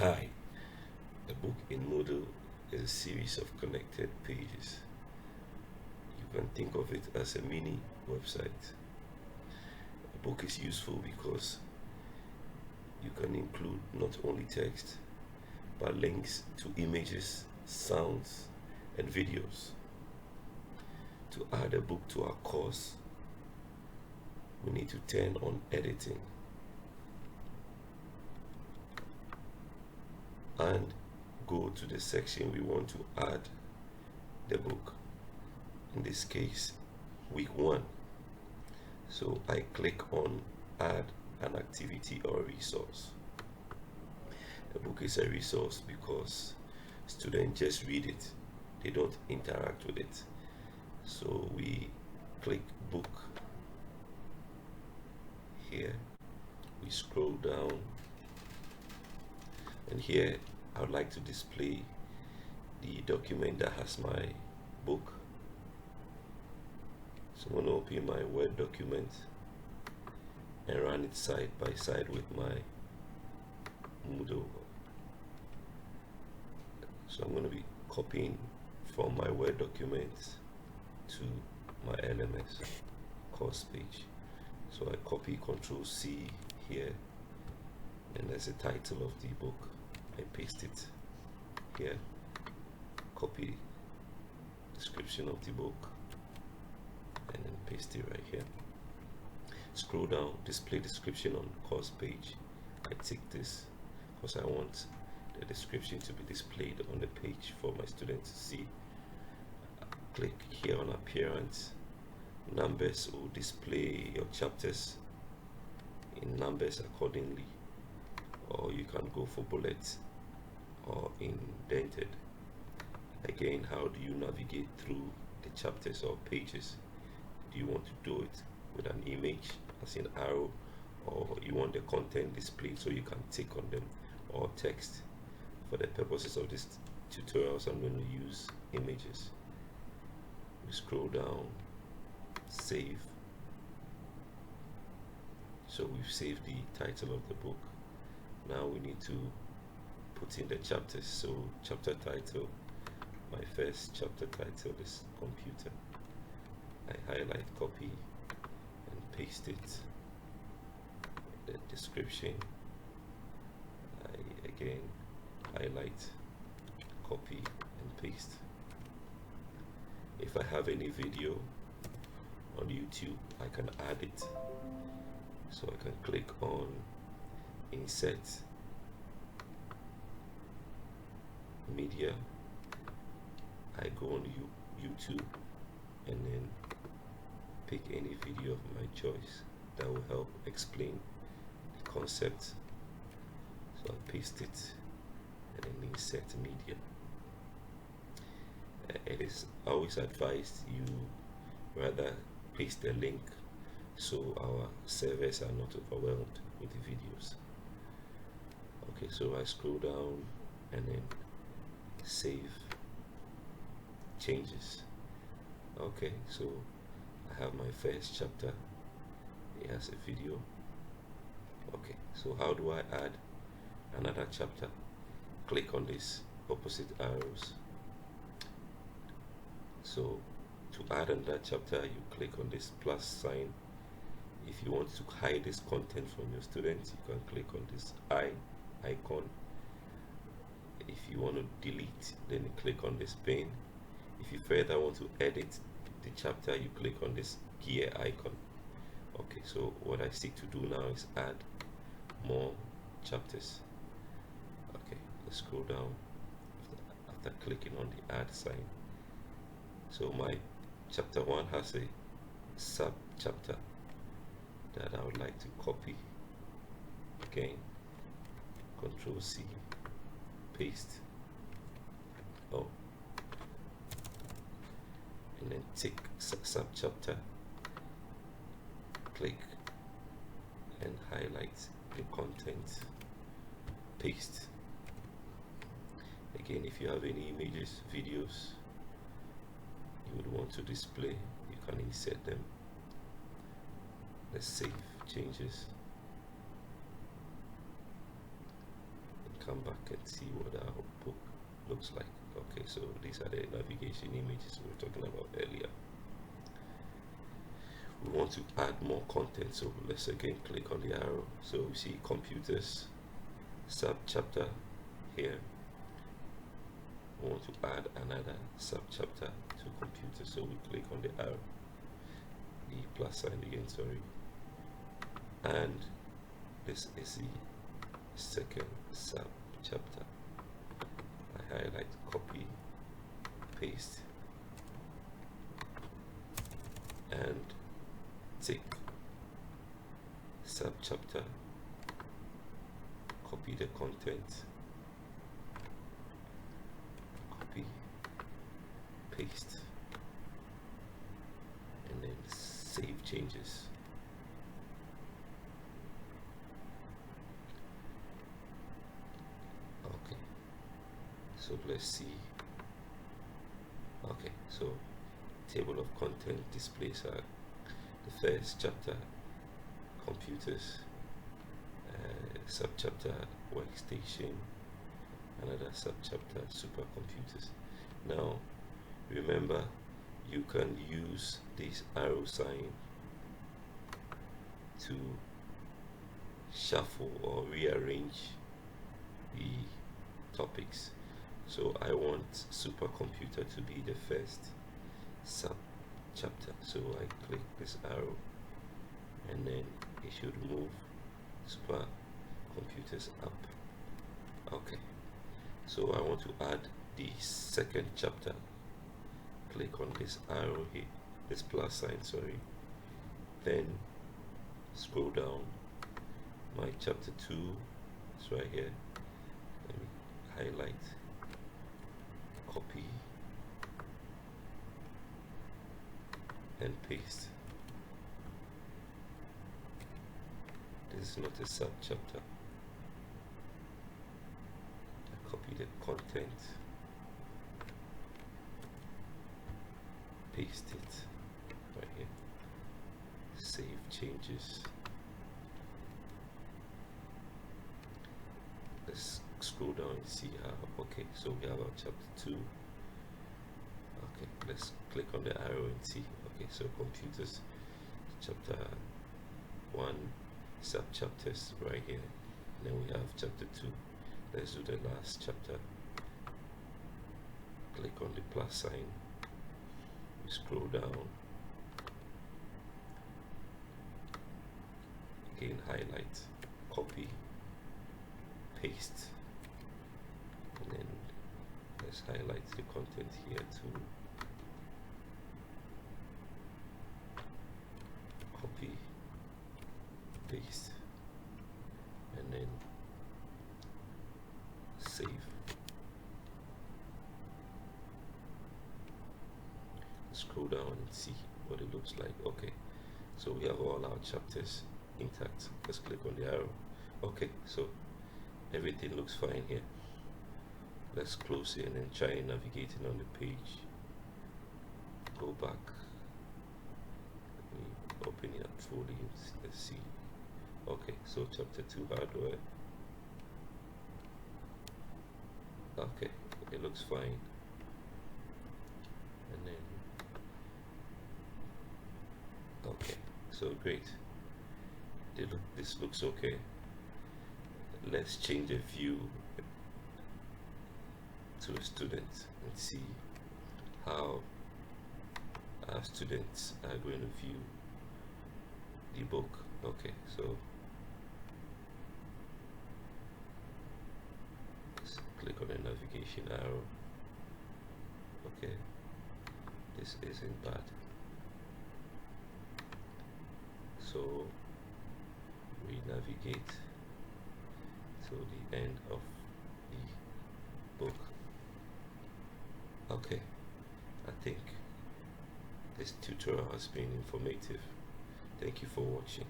Hi, a book in Moodle is a series of connected pages. You can think of it as a mini website. A book is useful because you can include not only text but links to images, sounds, and videos. To add a book to our course, we need to turn on editing and go to the section we want to add the book. In this case, week 1. So I click on add an activity or resource. A book is a resource because students just read it, they don't interact with it. So we click book here, we scroll down, and here I would like to display the document that has my book. So I'm going to open my Word document and run it side by side with my Moodle. So I'm going to be copying from my Word document to my LMS course page. So I copy Ctrl C here, and there's the title of the book. I paste it here, copy description of the book, and then paste it right here. Scroll down, display description on course page. I tick this because I want the description to be displayed on the page for my students to see. Click here on appearance. Numbers will display your chapters in numbers accordingly, or you can go for bullets or indented. Again, how do you navigate through the chapters or pages? Do you want to do it with an image as in arrow, or you want the content displayed so you can tick on them, or text? For the purposes of this tutorials, I'm going to use images. We scroll down, save. So we've saved the title of the book. Now we need to put in the chapters. So chapter title, my first chapter title is computer. I highlight, copy, and paste it. The description, I again highlight, copy, and paste. If I have any video on YouTube, I can add it. So I can click on insert media. I go on YouTube and then pick any video of my choice that will help explain the concept. So I paste it and then insert media. It is always advised you rather paste the link so our servers are not overwhelmed with the videos. Okay, so I scroll down and then save changes. Okay, so I have my first chapter. It has a video. Okay, so how do I add another chapter? Click on these opposite arrows. So to add another chapter, you click on this plus sign. If you want to hide this content from your students, you can click on this icon. If you want to delete, then you click on this pen. If you further want to edit the chapter, you click on this gear icon. Okay, so what I seek to do now is add more chapters. Okay, let's scroll down after clicking on the add sign. So my chapter 1 has a sub-chapter that I would like to copy. Again, Ctrl C, paste. Oh, and then tick sub-chapter, click and highlight the content, paste. Again, if you have any images, videos you would want to display, you can insert them. Let's save changes. come back and see what our book looks like. Okay, so these are the navigation images we were talking about earlier. We want to add more content, so let's again click on the arrow. So we see computers, subchapter here. We want to add another subchapter to computers, so we click on the arrow, the plus sign again, sorry, and this is the second subchapter. I highlight, copy, paste, and tick subchapter, copy the content, copy, paste, and then save changes. Okay, so let's see. Okay, so table of content displays are the first chapter, computers, subchapter, workstation, another subchapter, supercomputers. Now remember, you can use this arrow sign to shuffle or rearrange the topics. So I want supercomputer to be the first subchapter, so I click this arrow and then it should move supercomputers up. Okay, so I want to add the second chapter. Click on this arrow here, this plus sign, sorry, then scroll down. My chapter 2 is right here. Let me highlight, copy, and paste. This is not a subchapter. I copy the content, paste it right here, save changes. Let's scroll down and see how. Okay, so we have our chapter 2. Okay, let's click on the arrow and see. Okay, so computers, chapter 1, subchapters right here. Then we have chapter 2. Let's do the last chapter. Click on the plus sign. We scroll down. Again, highlight, copy, paste, and then let's highlight the content here too. Copy, paste, and then save. Scroll down and see what it looks like. Okay, so we have all our chapters intact. Let's click on the arrow. Okay, so everything looks fine here. Let's close it and then try navigating on the page. Go back. Let me open it up fully. Let's see. Okay, so chapter 2 hardware. Okay, it looks fine. And then okay, so great. This looks okay. Let's change the view to a student and see how our students are going to view the book. Okay, so let's click on the navigation arrow. Okay, this isn't bad. So we navigate to the end of the book. Okay, I think this tutorial has been informative. Thank you for watching.